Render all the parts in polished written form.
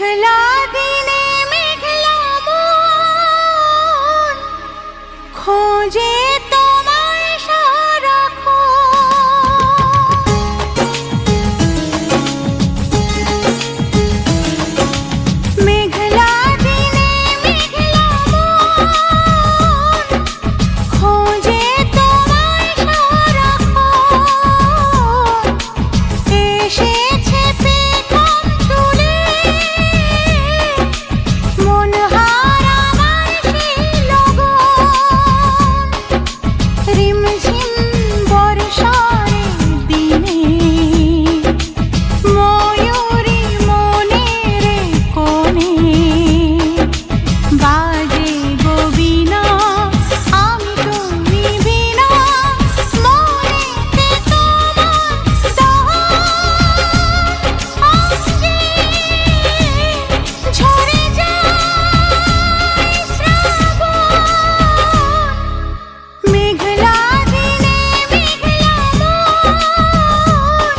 মেঘলা দিনে মেঘলা মন খোঁজে তোমায় সারাক্ষণ। মেঘলা দিনে মেঘলা মন খোঁজে তোমায় সারাক্ষণ। এসেছে পেখম তুলে মন হার আমার সেই লগন। রিমঝিম বর্ষার দিনে ময়ূরী মনের কোণে বাজে গো বীণা, আমি তুমি বিনা মনেতে তোমার দহন। অঙ্গে ঝরে যায় শ্রাবণ। মেঘলা দিনে মেঘলা মন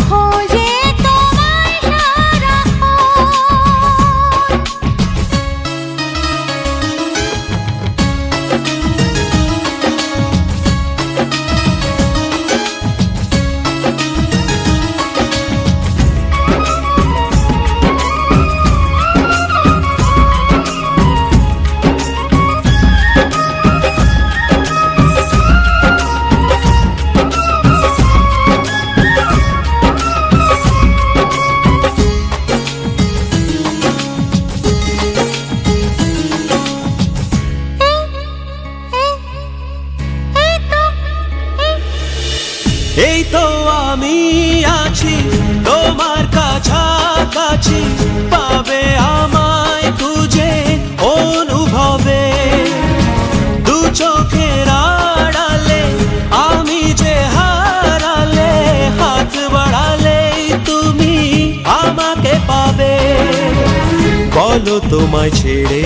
খোঁজে তোমায় সারাক্ষণ। এই তো আমি আছি তোমার কাছাকাছি, পাবে আমায় খুঁজে অনুভবে। দু চোখের আড়ালে আমি যে হারালে, হাত বাড়ালেই তুমি আমাকে পাবে। বলো তোমায় ছেড়ে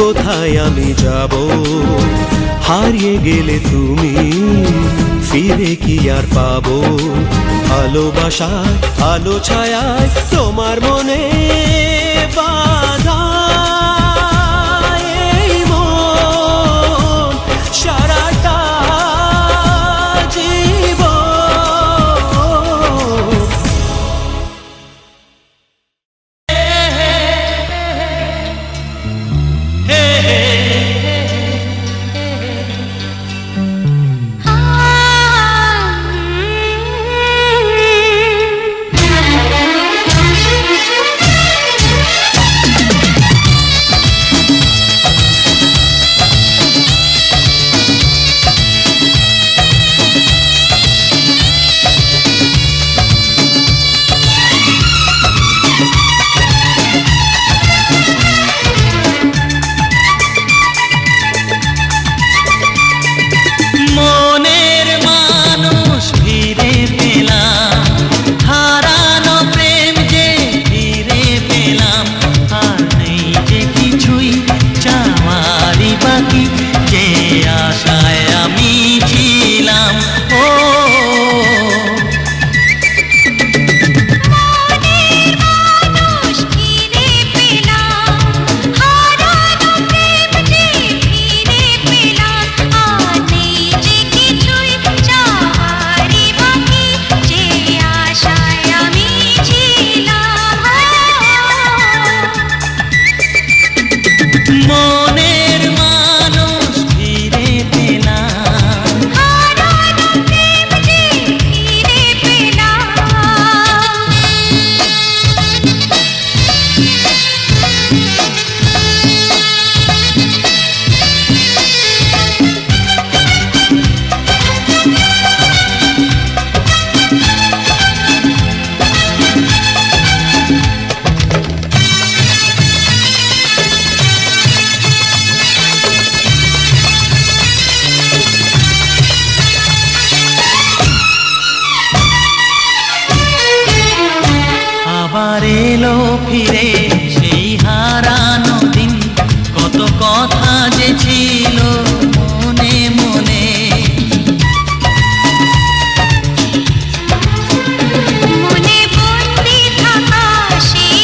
কোথায় আমি যাব, হারিয়ে গেলে তুমি ফিরে কি আর পাবো। ভালোবাসার আলো ছায়ায় তোমার মনে বাঁধা এই মন সারাটা জীবন। মনের মানুষ ফিরে পেলাম, হারানো প্রেম যে ফিরে পেলাম। আর নেই যে কিছুই চাওয়ারই বাকি, যে আশায় আমি ছিলাম। ও মনের মানুষ ফিরে পেলাম, হারানো প্রেম যে ফিরে পেলাম। আর নেই যে কিছুই চাওয়ারই বাকি, যে আশায় আমি ছিলাম। মনের মানুষ ফিরে পেলাম, হারানো প্রেম যে ফিরে পেলাম। আবার এলো ফিরে সেই হারানো দিন, কত কথা যে ছিল মনে মনে। মনে বন্দি থাকা সেই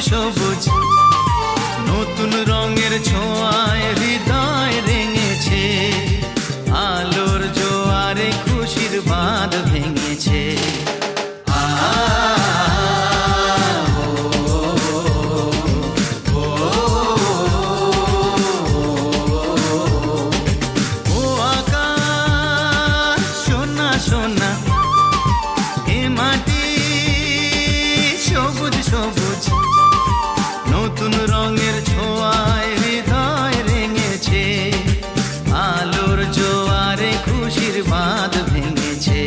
সবুজ নতুন রঙের ছোঁয়ায় হৃদয় রেঙেছে, আলোর জোয়ারে খুশির বাঁধ ভেঙেছে। ও আকাশ সোনা সোনা, এ মাটি সবুজ সবুজ নতুন রঙের ছোঁয়ায় হৃদয় রেঙেছে, আলোর জোয়ারে খুশির বাঁধ ভেঙেছে।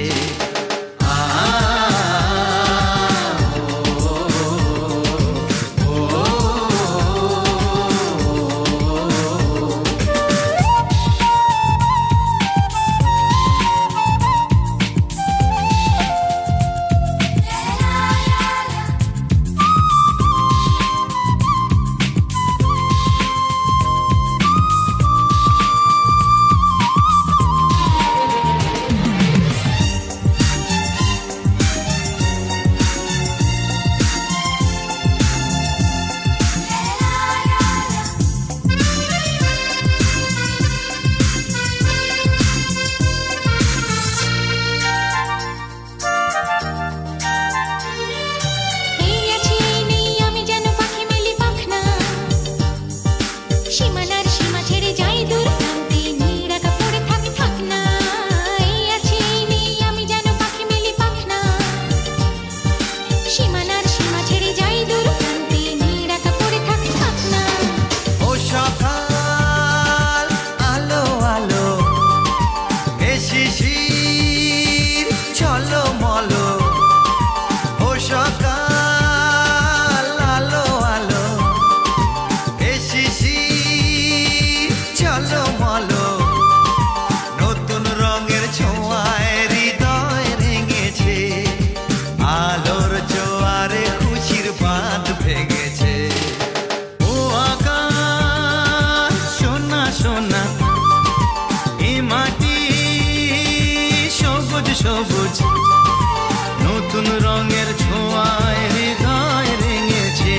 সবুজ নতুন রঙের ছোঁয়ায় হৃদয় রেঙেছে,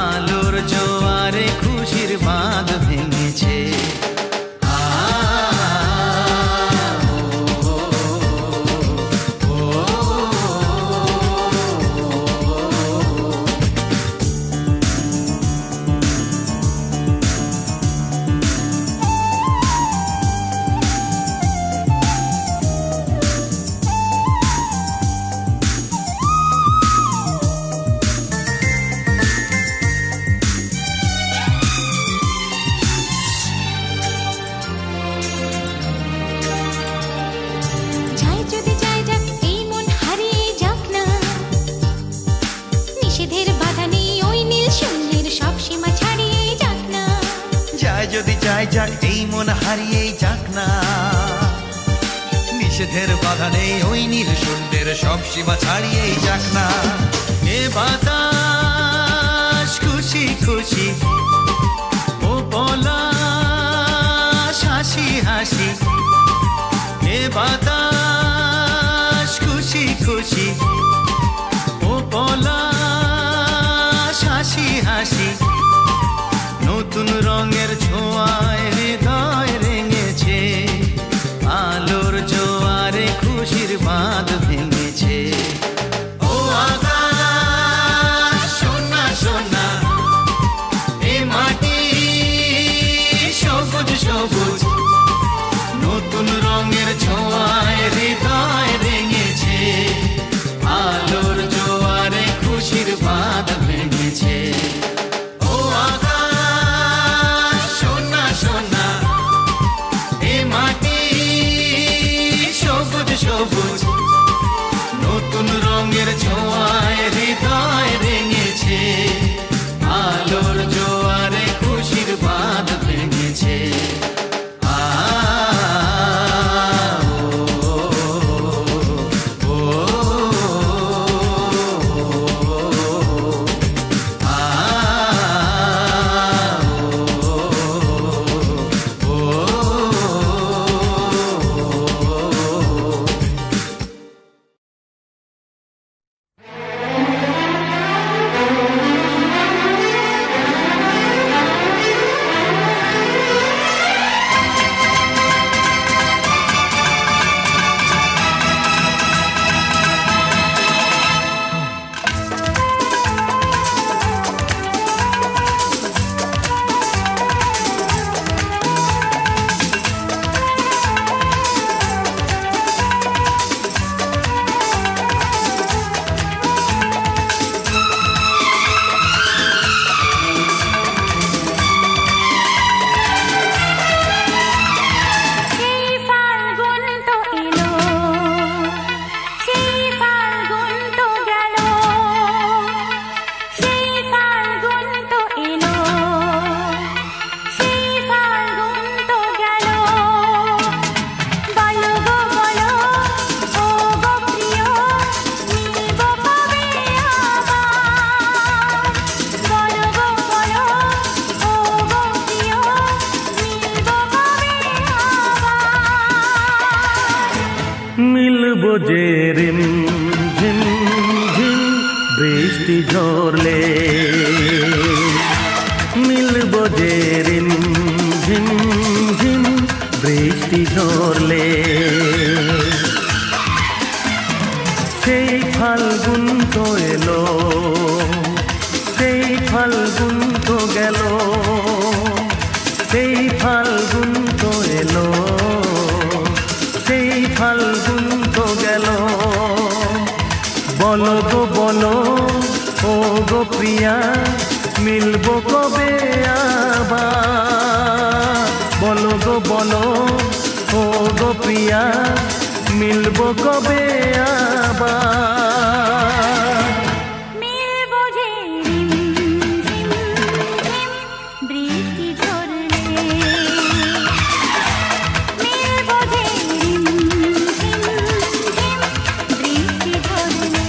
আলোর জোয়ারে খুশির বাঁধ ভেঙেছে। যদি যাই যাক এই মন হারিয়েই যাক না, নিষেধের বাধা নেই ওই নীল শূন্যের সব সীমা ছাড়িয়েই যাক না। এ বাতাস খুশি খুশি, ও পলাশ হাসি হাসি, এ বাতাস খুশি খুশি, ও পলাশ হাসি হাসি নতুন রঙের ছোঁয়ায় হৃদয় রেঙেছে, আলোর জোয়ারে খুশির বাঁধ ভেঙেছে। ও আকাশ সোনা সোনা, এ মাটি সবুজ সবুজ নতুন রঙের ছোঁয়ায় হৃদয় রেঙেছে, আলোর জোয়ারে খুশির বাঁধ ভেঙেছে। ও আকাশ সোনা সোনা, এ মাটি সবুজ সবুজ নতুন রঙের ছোঁয়ায় হৃদয় রেঙেছে, আলোর জোয়ারে খুশির বাঁধ ভেঙেছে। যে রিম ঝিম ঝিম বৃষ্টি ঝরলে, মিলব যে রিম ঝিম ঝিম বৃষ্টি ঝরলে। সেই ফাল্গুন তো এলো, সেই ফাল্গুন তো গেল, সেই ফাল্গুন তো এলো, সেই ফাল্গুন তো গেল। বলো গো বলো ও গো প্রিয়া, মিলবো কবে আবার? বলো গো বলো ও গো প্রিয়া, মিলবো কবে আবার? মিলবো যে রিম ঝিম ঝিম বৃষ্টি ঝরলে, মিলবো যে রিম ঝিম ঝিম বৃষ্টি ঝরলে।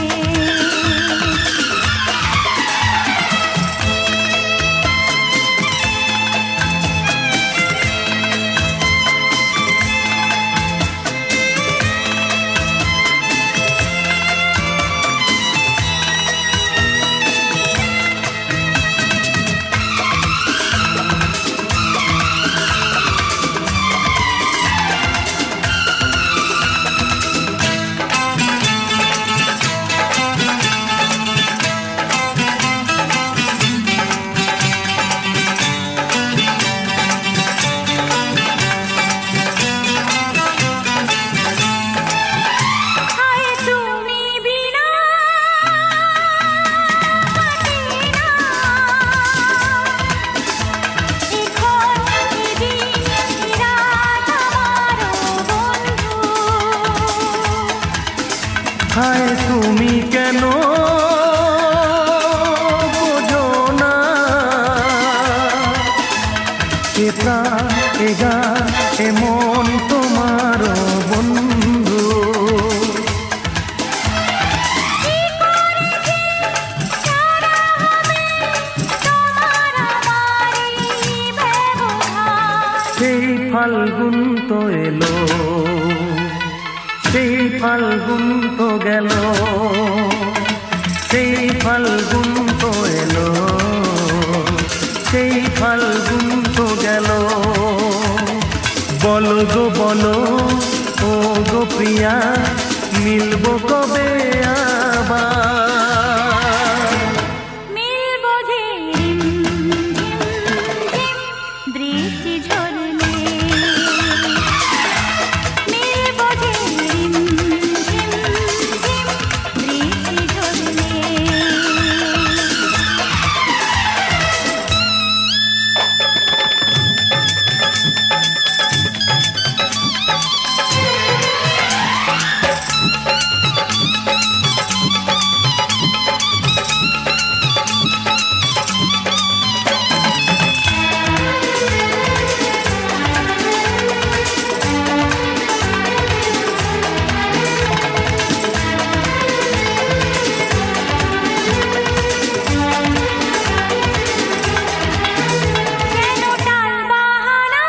হায় তুমি বিনা কাটে না এখন এদিন রাত আমারও বন্ধু। হায় তুমি কেন বোঝো না, এটা এগা এমন তোমার বন্ধু। কি করেছি সারা হবে তোমার আমারই ব্যবহার। সেই ফাল্গুন তো এলো, সেই ফাল্গুন তো গেল, সেই ফাল্গুন তো এলো, সেই ফাল্গুন তো গেল। বলো গো বলো ও গো প্রিয়া, মিলবো কবে আবার? মিলবো যে রিম ঝিম ঝিম বৃষ্টি ঝরলে, মিলবো যে রিম ঝিম ঝিম বৃষ্টি ঝরলে। কেন টালবাহানা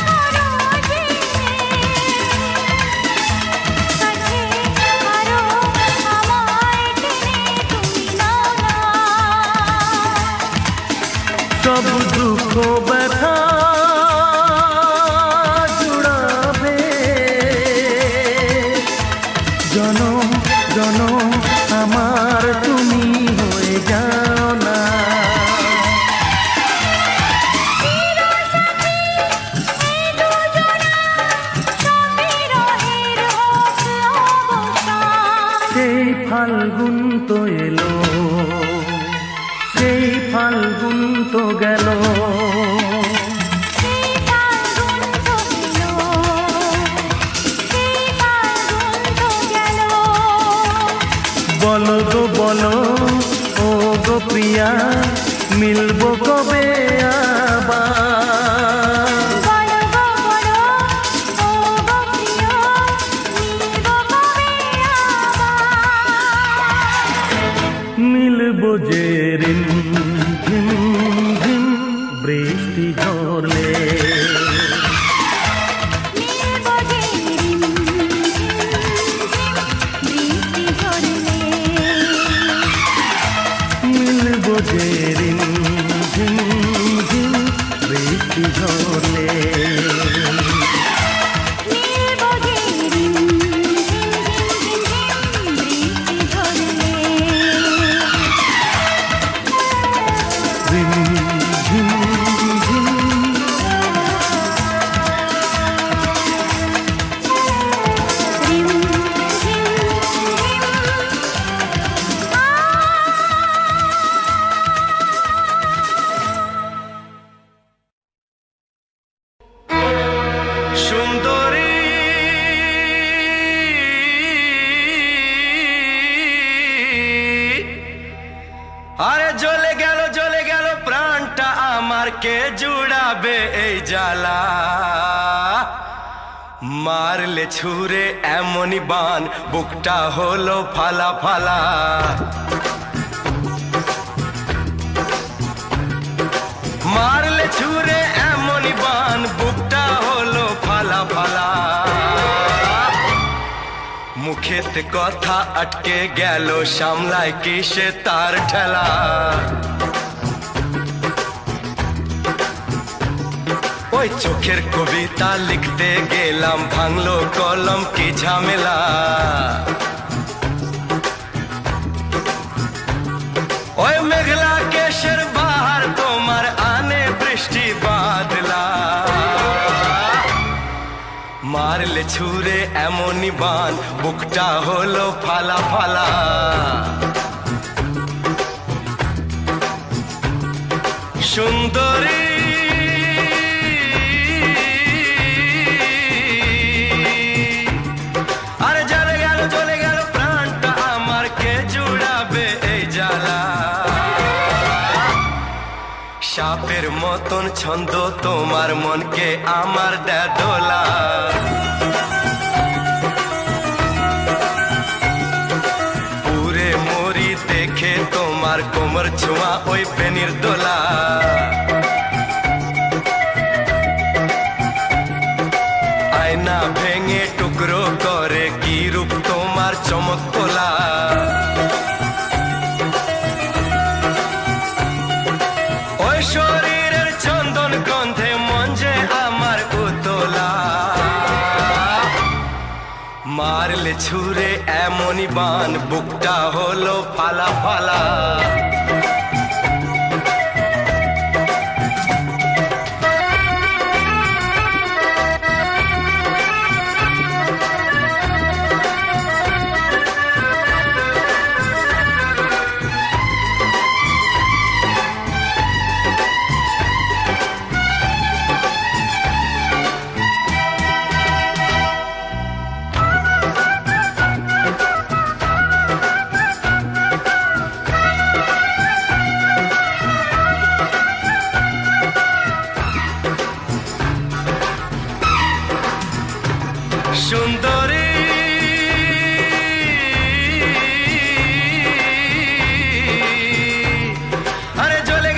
করো যে, কাছে আরো আমায় টেনে তুমি নাও না। সব দুঃখ ব্যথা জুড়াবে, জনম জনম আমার তুমি হয়ে যাও না। চিরসাথী এই দুজনা, সবিরহের হোক অবসান। সেই ফাল্গুন তো এলো, সেই ফাল্গুন তো গেল, সেই ফাল্গুন তো এলো, সেই ফাল্গুন তো গেল। বলো গো বলো ও গো প্রিয়া, মিলবো কবে আবার? বলো গো বলো ও গো প্রিয়, মিলবো কবে আবার? মিলবো যে রিম ঝিম ঝিম বৃষ্টি ঝরলে, মিলবো যে রিম আরে জ্বলে গেল প্রাণটা আমার, কে জুড়াবে এই জ্বালা? মারলে ছুঁড়ে এমনই বান, বুকটা হলো ফালা ফালা। মারলে ছুঁড়ে এমনই বান, বুকটা হলো ফালা ফালা। মুখেতে কথা আটকে গেল, সামলায় কিসে তার ঠেলা? ওই চোখের কবিতা লিখতে গেলাম, ভাঙলো কলম কি ঝামেলা। ওই মেঘলা কেশের বাহার তোমার আনে বৃষ্টি বাদলা। মারলে ছুঁড়ে এমনই বান, বুকটা হলো ফালা ফালা। সুন্দরী আরে জ্বলে গেল প্রাণটা আমার, কে জুড়াবে এই জ্বালা? সাপের মতন ছন্দ তোমার, মনকে আমার দেয় দোলা। পুরে মরি দেখে তোমার, কোমর ছোঁয়া ওই পেনির দোলা। আয়না ভেঙে টুকরো করে, কি রূপ তোমার চমক তোলা। ওই শরীরের চন্দন গন্ধে মন যে আমার উতলা। মারলে ছুঁড়ে এমনই বান, বুকটা হলো ফালা ফালা। সুন্দরী আরে জ্বলে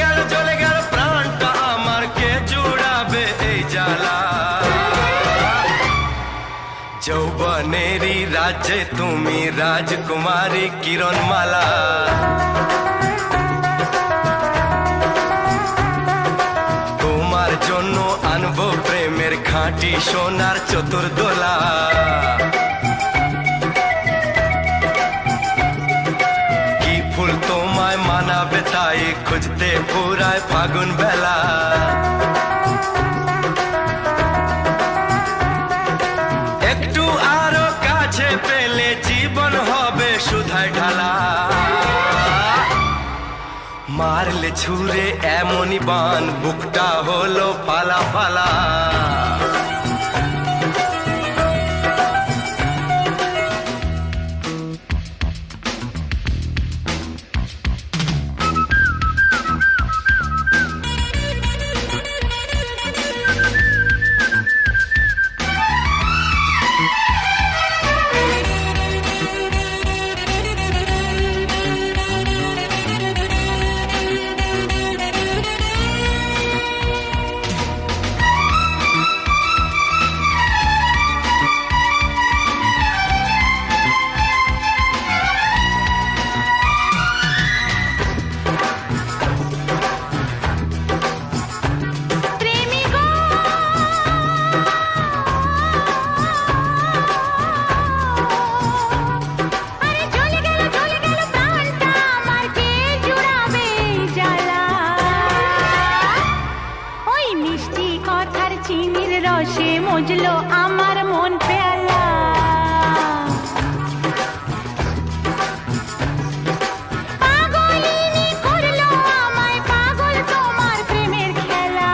গেল প্রাণটা আমার, কে জুড়াবে এই জ্বালা? যৌবনেরই রাজ্যে তুমি রাজকুমারী কিরণমালা। তোমার জন্য আনবো প্রেমের খাঁটি সোনার চতুর্দোলা। কি ফুল তোমায় মানাবে তাই খুঁজতে পুরায় ফাগুন বেলা। একটু আরো কাছে পেলে জীবন হবে সুধায় ঢালা। মারলে ছুঁড়ে এমনই বান, বুকটা হলো ফালা ফালা। রসে মজলো আমার মন পেয়ালা। পাগলিনী করলো আমায় পাগল তোমার প্রেমের খেলা।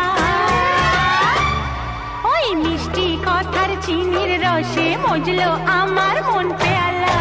ওই মিষ্টি কথার চিনির রসে মজলো আমার মন পেয়ালা।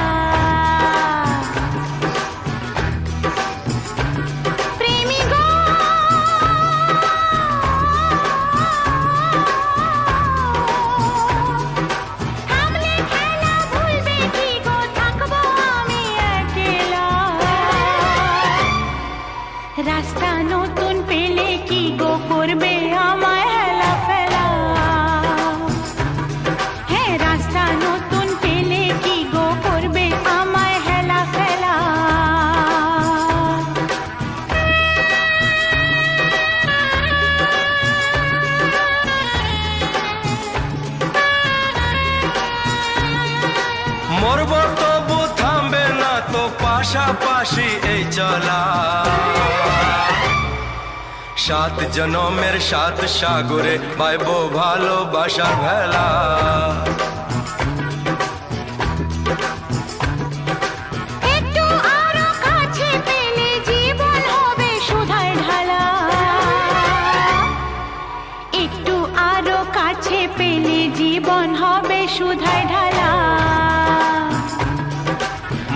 পাশাপাশি এই চলা 7 জনমের 7 সাগরে বাইবো ভালোবাসার ভেলা একটু আরো কাছে পেলে জীবন হবে সুধার ঢালা একটু আরো কাছে পেলে জীবন হবে সুধার ঢালা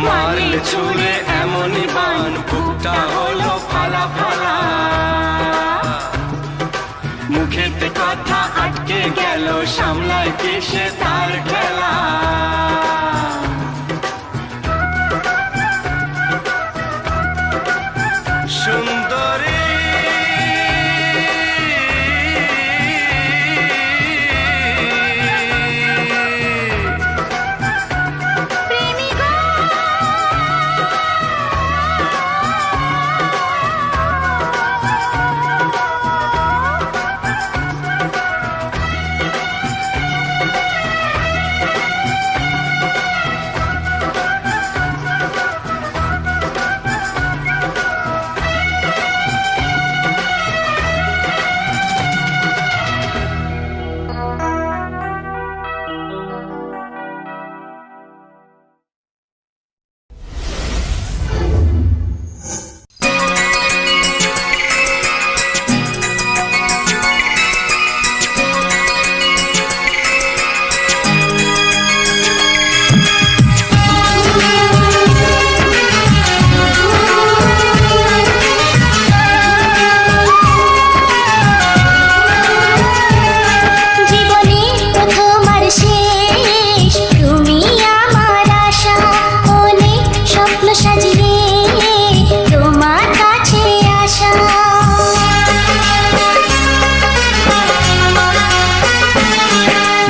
মারলে ছুঁড়ে এমনই বান বুকটা হলো ফালা ফালা মুখেতে কথা আটকে গেল সামলায় কে সে তার খেলা সুন্দরী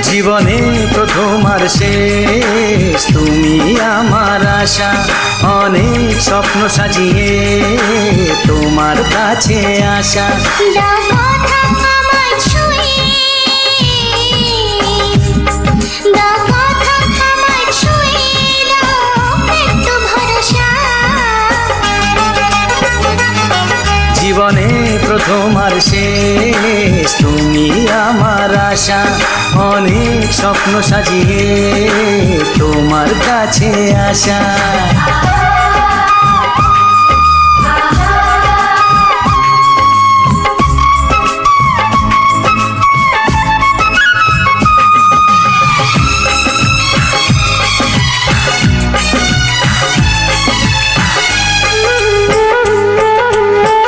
জীবনে প্রথম আর শেষ তুমি আমার আশা অনেক স্বপ্ন সাজিয়ে তোমার কাছে আসা দাও কথা আমায় ছুঁয়ে দাও কথা আমায় ছুঁয়ে দাও একটু ভরসা জীবনে প্রথম আর শেষ তুমি আমার আশা অনেক স্বপ্ন সাজিয়ে তোমার কাছে আসা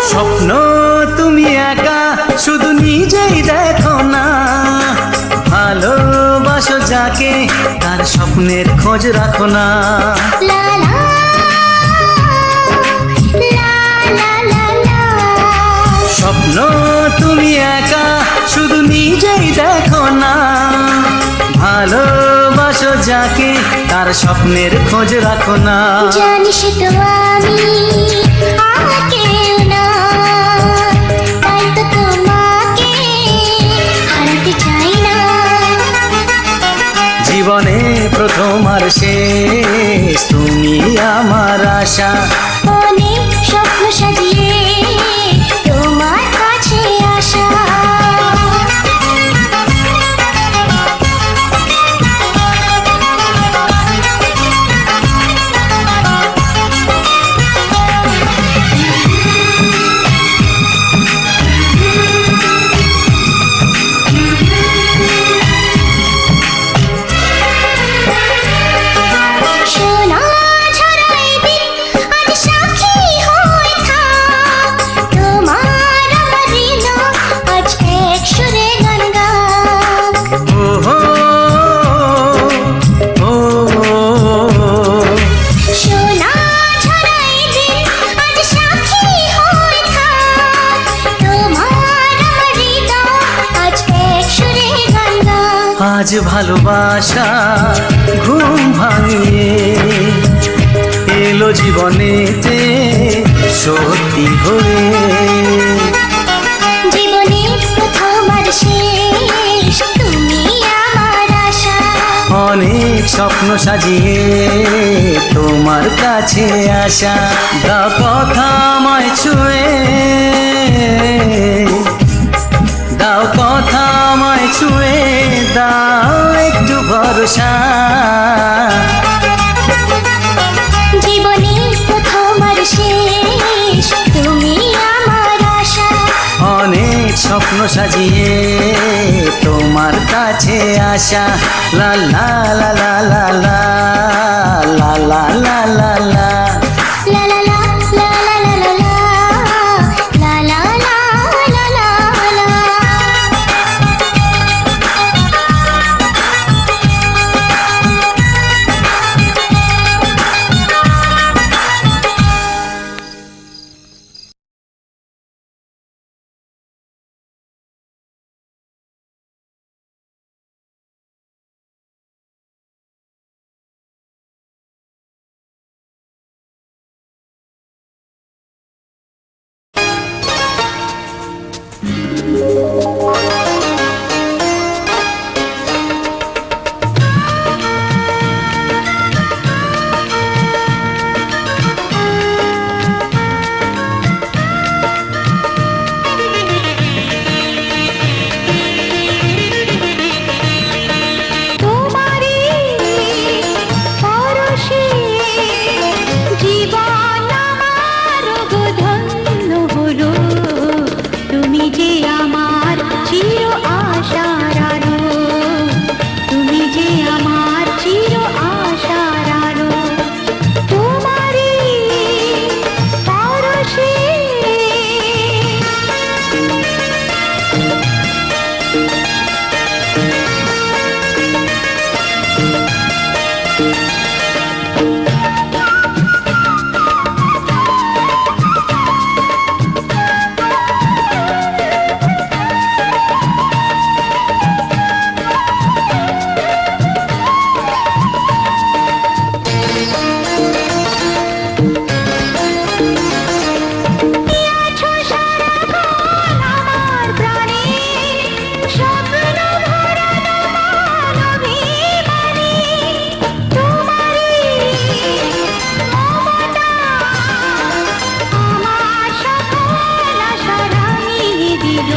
স্বপ্ন তুমি একা শুধু নিজেই দেখো না ভালোবাসো যাকে তার স্বপ্নের খোঁজ রাখো না লা লা লা লা লা লা স্বপ্ন তুমি একা শুধু নিজেই দেখো না ভালোবাসো যাকে তার স্বপ্নের খোঁজ রাখো না জানিস তো আমি আমাকে না তাই তো তোমাকে হারাতে চাই না জীবনে প্রথম আর শেষ তুমি আমার আশা অনেক স্বপ্ন সাজিয়ে তোমার কাছে আসা সোনা ঝরাই দিন আজ সাক্ষী হয়ে থাক তোমার আমার হৃদয় আজ এক সুরে গান গাক ও হো ও সোনা ঝরাই দিন আজ সাক্ষী হয়ে থাক তোমার আমার হৃদয় আজ এক সুরে গান গাক আজ ভালোবাসা ঘুম ভাঙিয়ে এলো জীবনেতে সত্যি হয়ে জীবনে প্রথম আর শেষ তুমি আমার আশা অনেক স্বপ্ন সাজিয়ে তোমার কাছে আসা। দাও কথা আমায় ছুঁয়ে, দাও কথা আমায় ছুঁয়ে, দাও একটু ভরসা। জীবনে প্রথম আর শেষ তুমি আমার আশা। অনেক স্বপ্ন সাজিয়ে তোমার কাছে আসা। লা লা লা লা লা লা লা লা লা লা লা। লা লা লা লা লা লা লা লা লা লা লা লা লা। তোমারই পরশে জীবন আমার ধন্য হলো। তুমি যে আমার চির আশার আলো, তুমি যে আমার চির আশার আলো। তোমারই পরশে আছো সারাক্ষণ আমার প্রাণে, স্বপ্ন ভরা তোমার অভিমানে। তোমারই মমতা আমার সকল আশা রাঙিয়ে দিল।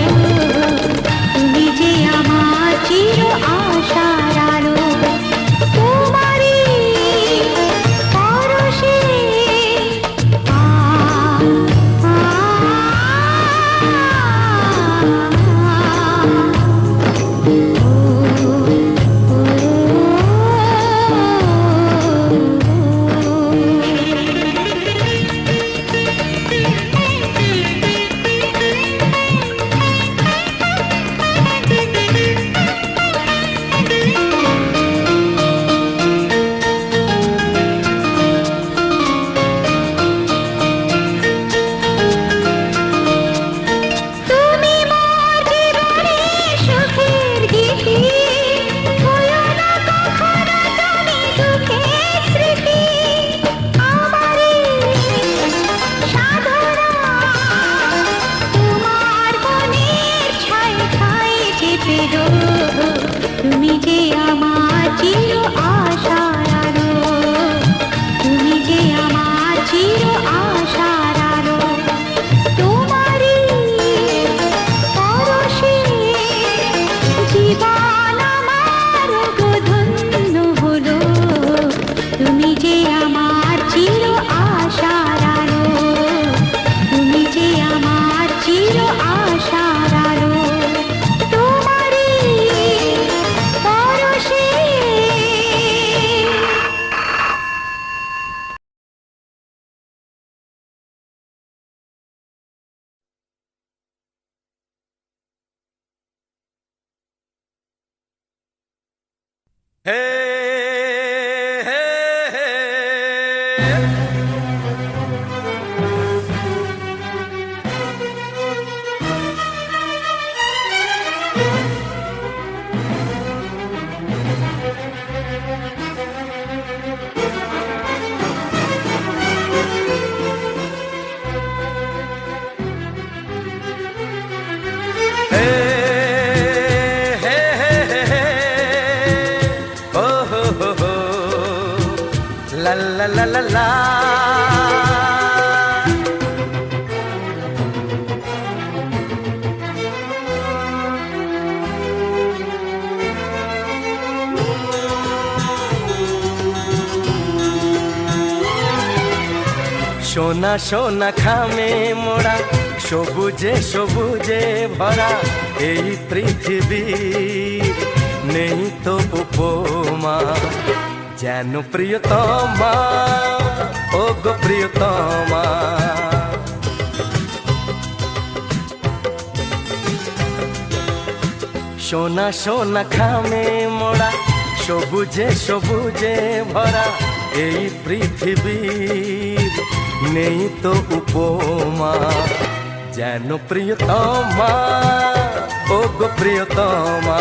তুমি যে আমার চির আশার আলো, তোমারই পরশে তুমি মোর জীবনে সুখের গীতি, হইও না কখনো তুমি দুঃখের স্মৃতি। আমারই সাধনা তোমার মনের ছায় ছায় চেপে রো। তুমি যে আমার চির আশার আলো, তুমি যে আমার চির আশার আলো। তোমারই পরশে জীবন আমার ধন্য হলো। তুমি যে আমার চির আশার আলো, তুমি যে আমার চির আশার আলো। তোমারই পরশে হে হে হে হে হে হে হে হে ও হো হো হো লা লা লা। সোনা সোনা খামে মোড়া সবুজে সবুজে ভরা এই পৃথিবী নেই তো উপমা যেন প্রিয়তমা ও গো প্রিয়তমা। সোনা সোনা খামে মোড়া সবুজে সবুজে ভরা এই পৃথিবী নেই তো উপমা যেন প্রিয়তমা ও গো প্রিয়তমা।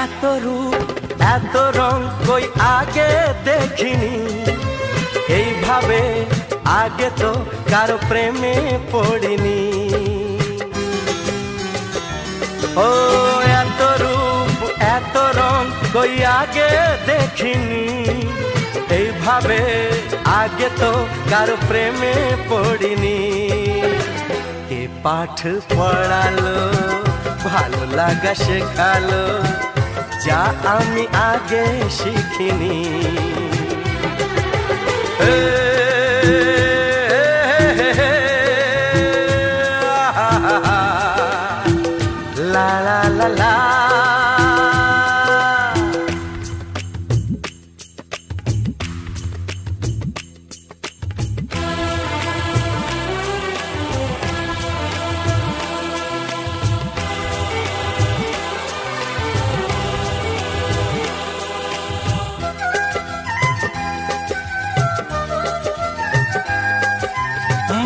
এত রূপ এত রং কই আগে দেখিনি, এইভাবে আগে তো কারো প্রেমে পড়িনি। ও এত রূপ এত রং কই আগে দেখিনি, এইভাবে আগে তো কারো প্রেমে পড়িনি। কে পাঠ পড়ালো ভালো লাগা শেখালো যা আমি আগে শিখিনি। লা লা লা লা।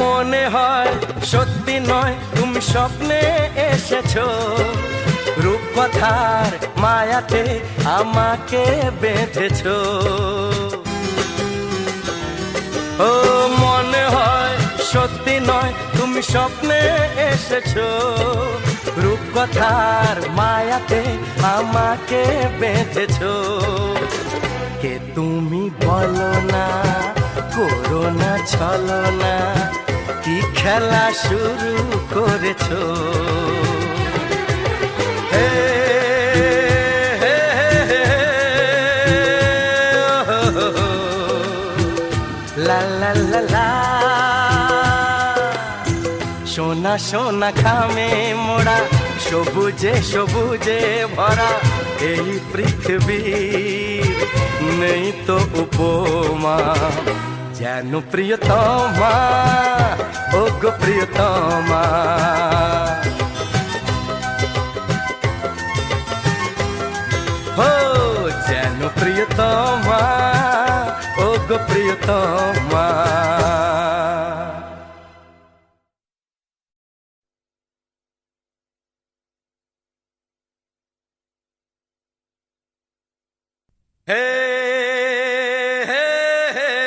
মনে হয় সত্যি নয় তুমি স্বপ্নে এসেছো, রূপকথার মায়াতে আমাকে বেঁধেছো। ও মনে হয় সত্যি নয় তুমি স্বপ্নে এসেছো, রূপকথার মায়াতে আমাকে বেঁধেছো। কে তুমি বলো না করো না চলো না, কি খেলা শুরু করেছো। হে হে হে লা লা লা লা। সোনা সোনা খামে মোড়া সবুজে সবুজে ভরা এই পৃথিবী নেই তো উপমা যেন প্রিয়তমা ও গো প্রিয়তমা। হো যেন প্রিয়তমা ও গো প্রিয়তমা। হে হে হে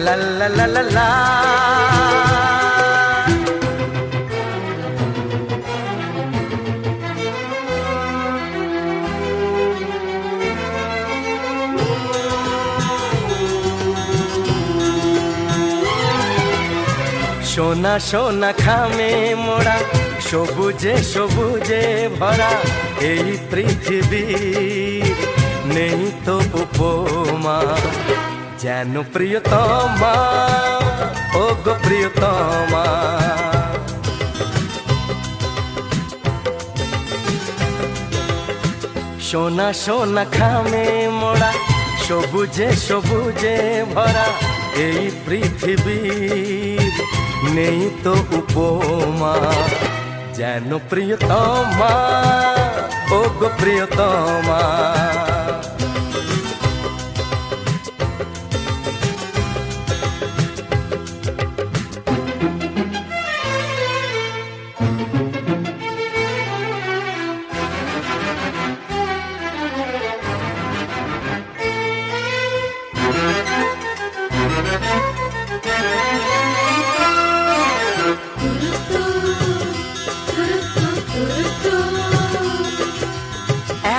la la la la la। সোনা সোনা খামে মোড়া সবুজে সবুজে ভরা এই পৃথিবী নেই তো উপমা যেন প্রিয়তমা ও গো প্রিয়তমা। সোনা সোনা খামে মোড়া সবুজে সবুজে ভরা এই পৃথিবীর নেই তো উপমা, যেন প্রিয়তমা ও গো প্রিয়তমা।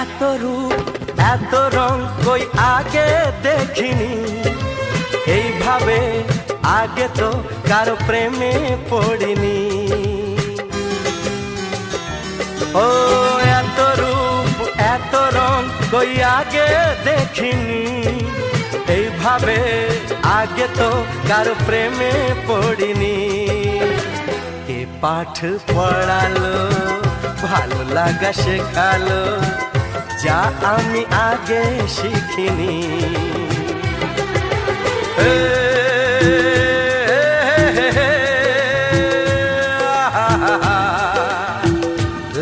এত রূপ এত রং কই আগে দেখিনি, এইভাবে আগে তো কারো প্রেমে পড়িনি। ও এত রূপ এত রং কই আগে দেখিনি, এইভাবে আগে তো কারো প্রেমে পড়িনি। কে পাঠ পড়ালো ভালো লাগা শেখালো যা আমি আগে শিখিনি।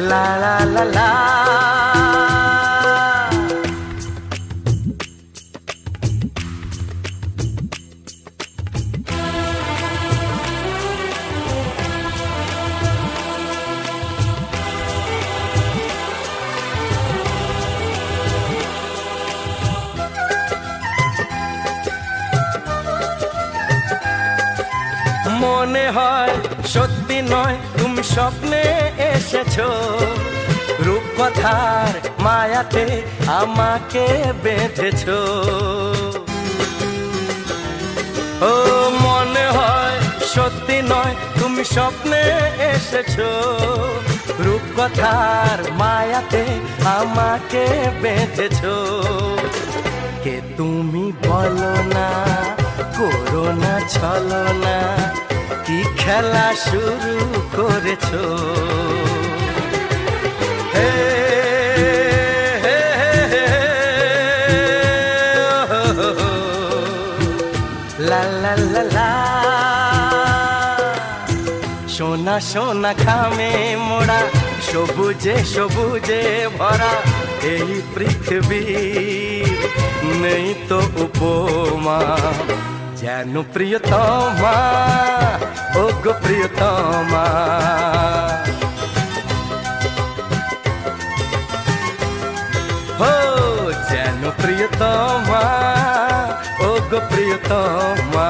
লা লা লা লা মনে হয় সত্যি নয় তুমি স্বপ্নে এসেছো, রূপকথার মায়াতে আমাকে বেঁধেছো। ও মনে হয় সত্যি নয় তুমি স্বপ্নে এসেছো, রূপকথার মায়াতে আমাকে বেঁধেছো। কে তুমি বলো না করো না ছলো না, কি খেলা শুরু করেছো। হে হে হে লা লা লা লা। সোনা সোনা খামে মোড়া সবুজে সবুজে ভরা এই পৃথিবীর নেই তো উপমা, যেন প্রিয়তমা ও গো প্রিয়তমা। হো যেন প্রিয়তমা ও গো প্রিয়তমা।